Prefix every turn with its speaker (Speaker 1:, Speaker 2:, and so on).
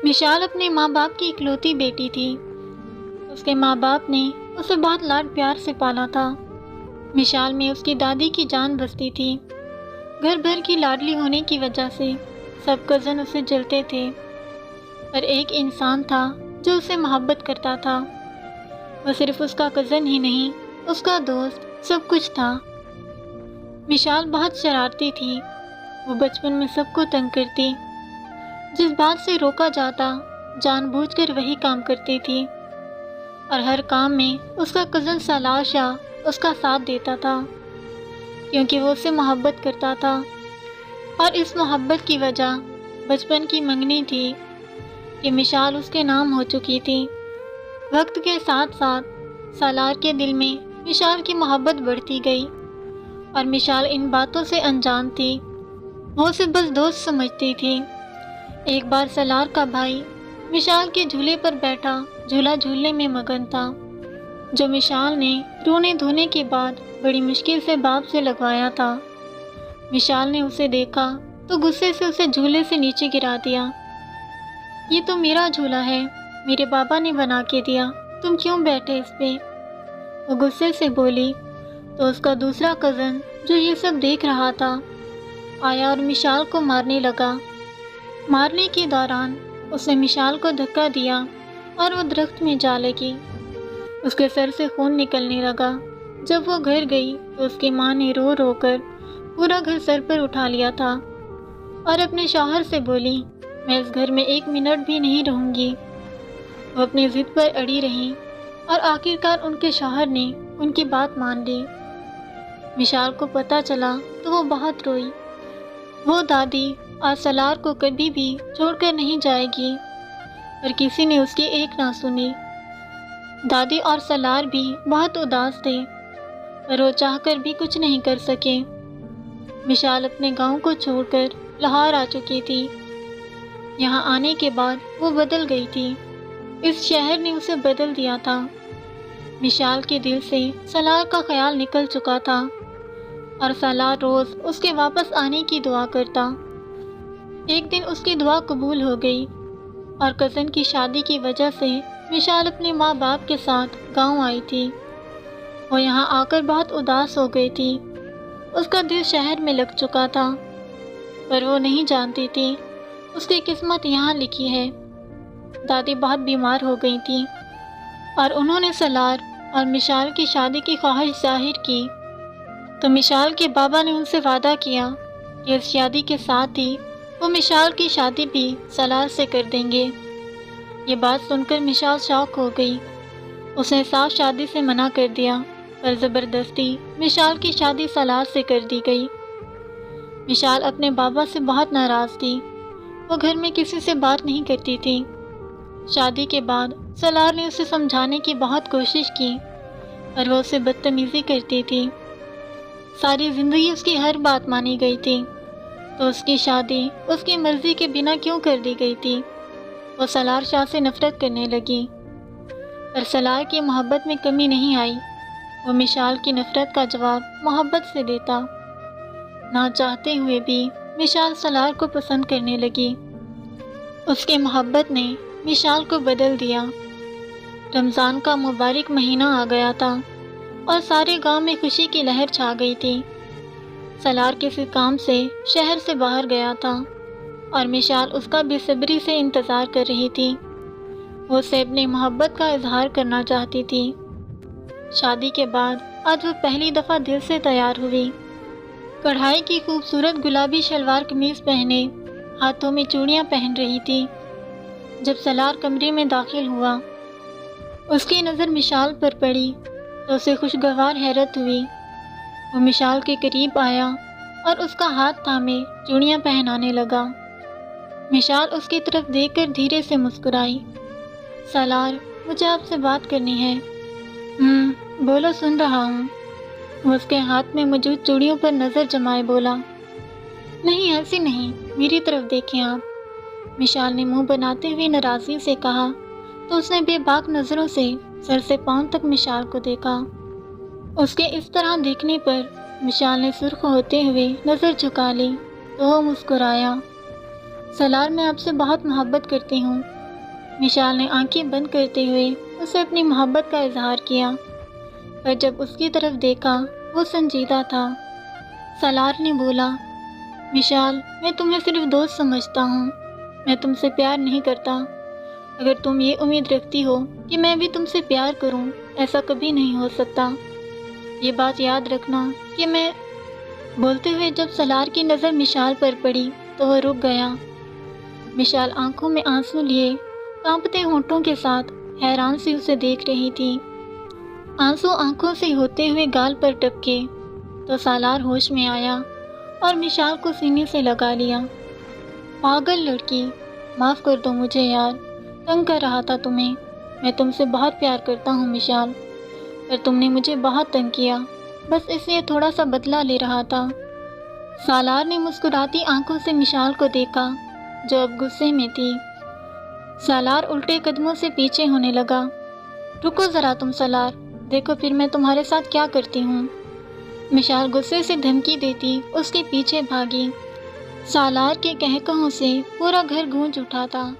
Speaker 1: مشال اپنے ماں باپ کی اکلوتی بیٹی تھی۔ اس کے ماں باپ نے اسے بہت لاڈ پیار سے پالا تھا۔ مشال میں اس کی دادی کی جان بستی تھی۔ گھر بھر کی لاڈلی ہونے کی وجہ سے سب کزن اسے جلتے تھے، پر ایک انسان تھا جو اسے محبت کرتا تھا۔ وہ صرف اس کا کزن ہی نہیں، اس کا دوست، سب کچھ تھا۔ مشال بہت شرارتی تھی۔ وہ بچپن میں سب کو تنگ کرتی، جس بات سے روکا جاتا جان بوجھ کر وہی کام کرتی تھی، اور ہر کام میں اس کا کزن سالار شاہ اس کا ساتھ دیتا تھا، کیونکہ وہ اسے محبت کرتا تھا۔ اور اس محبت کی وجہ بچپن کی منگنی تھی کہ مشال اس کے نام ہو چکی تھی۔ وقت کے ساتھ ساتھ سالار کے دل میں مشال کی محبت بڑھتی گئی، اور مشال ان باتوں سے انجان تھی۔ وہ اسے بس دوست سمجھتی تھی۔ ایک بار سالار کا بھائی مشال کے جھولے پر بیٹھا جھولا جھولنے میں مگن تھا، جو مشال نے رونے دھونے کے بعد بڑی مشکل سے باپ سے لگوایا تھا۔ مشال نے اسے دیکھا تو غصے سے اسے جھولے سے نیچے گرا دیا۔ یہ تو میرا جھولا ہے، میرے بابا نے بنا کے دیا، تم کیوں بیٹھے اس پہ؟ وہ غصے سے بولی تو اس کا دوسرا کزن جو یہ سب دیکھ رہا تھا آیا اور مشال کو مارنے لگا۔ مارنے کے دوران اس نے مشال کو دھکا دیا اور وہ درخت میں جا لگی۔ اس کے سر سے خون نکلنے لگا۔ جب وہ گھر گئی تو اس کی ماں نے رو رو کر پورا گھر سر پر اٹھا لیا تھا، اور اپنے شوہر سے بولی میں اس گھر میں 1 منٹ بھی نہیں رہوں گی۔ وہ اپنی ضد پر اڑی رہی، اور آخرکار ان کے شوہر نے ان کی بات مان لی۔ مشال کو پتہ چلا تو وہ بہت روئی۔ وہ دادی اور سالار کو کبھی بھی چھوڑ کر نہیں جائے گی، پر کسی نے اس کی ایک نہ سنی۔ دادی اور سالار بھی بہت اداس تھے، پر وہ چاہ کر بھی کچھ نہیں کر سکے۔ مشال اپنے گاؤں کو چھوڑ کر لاہور آ چکی تھی۔ یہاں آنے کے بعد وہ بدل گئی تھی۔ اس شہر نے اسے بدل دیا تھا۔ مشال کے دل سے سالار کا خیال نکل چکا تھا، اور سالار روز اس کے واپس آنے کی دعا کرتا۔ ایک دن اس کی دعا قبول ہو گئی، اور کزن کی شادی کی وجہ سے مشال اپنے ماں باپ کے ساتھ گاؤں آئی تھی۔ وہ یہاں آ کر بہت اداس ہو گئی تھی۔ اس کا دل شہر میں لگ چکا تھا، پر وہ نہیں جانتی تھی اس کی قسمت یہاں لکھی ہے۔ دادی بہت بیمار ہو گئی تھی، اور انہوں نے سالار اور مشال کی شادی کی خواہش ظاہر کی، تو مشال کے بابا نے ان سے وعدہ کیا کہ اس شادی کے ساتھ ہی وہ مشال کی شادی بھی سالار سے کر دیں گے۔ یہ بات سن کر مشال شاک ہو گئی۔ اس نے صاف شادی سے منع کر دیا، پر زبردستی مشال کی شادی سالار سے کر دی گئی۔ مشال اپنے بابا سے بہت ناراض تھی۔ وہ گھر میں کسی سے بات نہیں کرتی تھی۔ شادی کے بعد سالار نے اسے سمجھانے کی بہت کوشش کی، پر وہ اسے بدتمیزی کرتی تھی۔ ساری زندگی اس کی ہر بات مانی گئی تھی، تو اس کی شادی اس کی مرضی کے بنا کیوں کر دی گئی تھی؟ وہ سالار شاہ سے نفرت کرنے لگی، پر سالار کی محبت میں کمی نہیں آئی۔ وہ مشال کی نفرت کا جواب محبت سے دیتا۔ نہ چاہتے ہوئے بھی مشال سالار کو پسند کرنے لگی۔ اس کی محبت نے مشال کو بدل دیا۔ رمضان کا مبارک مہینہ آ گیا تھا، اور سارے گاؤں میں خوشی کی لہر چھا گئی تھی۔ سالار کسی کام سے شہر سے باہر گیا تھا، اور مشال اس کا بے صبری سے انتظار کر رہی تھی۔ وہ اسے اپنی محبت کا اظہار کرنا چاہتی تھی۔ شادی کے بعد آج وہ پہلی دفعہ دل سے تیار ہوئی۔ کڑھائی کی خوبصورت گلابی شلوار قمیض پہنے، ہاتھوں میں چوڑیاں پہن رہی تھی۔ جب سالار کمرے میں داخل ہوا، اس کی نظر مشال پر پڑی تو اسے خوشگوار حیرت ہوئی۔ وہ مشال کے قریب آیا اور اس کا ہاتھ تھامے چوڑیاں پہنانے لگا۔ مشال اس کی طرف دیکھ کر دھیرے سے مسکرائی۔ سالار، مجھے آپ سے بات کرنی ہے۔ بولو، سن رہا ہوں۔ وہ اس کے ہاتھ میں موجود چوڑیوں پر نظر جمائے بولا، نہیں ایسی نہیں، میری طرف دیکھیں آپ۔ مشال نے منہ بناتے ہوئے ناراضی سے کہا، تو اس نے بے باک نظروں سے سر سے پاؤں تک مشال کو دیکھا۔ اس کے اس طرح دیکھنے پر مشال نے سرخ ہوتے ہوئے نظر جھکا لی تو وہ مسکرایا۔ سالار، میں آپ سے بہت محبت کرتی ہوں، مشال نے آنکھیں بند کرتے ہوئے اسے اپنی محبت کا اظہار کیا، پر جب اس کی طرف دیکھا وہ سنجیدہ تھا۔ سالار نے بولا، مشال، میں تمہیں صرف دوست سمجھتا ہوں، میں تم سے پیار نہیں کرتا۔ اگر تم یہ امید رکھتی ہو کہ میں بھی تم سے پیار کروں، ایسا کبھی نہیں ہو سکتا۔ یہ بات یاد رکھنا کہ میں… بولتے ہوئے جب سالار کی نظر مشال پر پڑی تو وہ رک گیا۔ مشال آنکھوں میں آنسو لیے کانپتے ہونٹوں کے ساتھ حیران سی اسے دیکھ رہی تھی۔ آنسو آنکھوں سے ہوتے ہوئے گال پر ٹپکے تو سالار ہوش میں آیا اور مشال کو سینے سے لگا لیا۔ پاگل لڑکی، معاف کر دو مجھے یار، تنگ کر رہا تھا تمہیں۔ میں تم سے بہت پیار کرتا ہوں مشال، پر تم نے مجھے بہت تنگ کیا، بس اس لیے تھوڑا سا بدلہ لے رہا تھا۔ سالار نے مسکراتی آنکھوں سے مشال کو دیکھا جو اب غصے میں تھی۔ سالار الٹے قدموں سے پیچھے ہونے لگا۔ رکو ذرا تم سالار، دیکھو پھر میں تمہارے ساتھ کیا کرتی ہوں۔ مشال غصے سے دھمکی دیتی اس کے پیچھے بھاگی۔ سالار کے کہکہوں سے پورا گھر گونج اٹھا تھا۔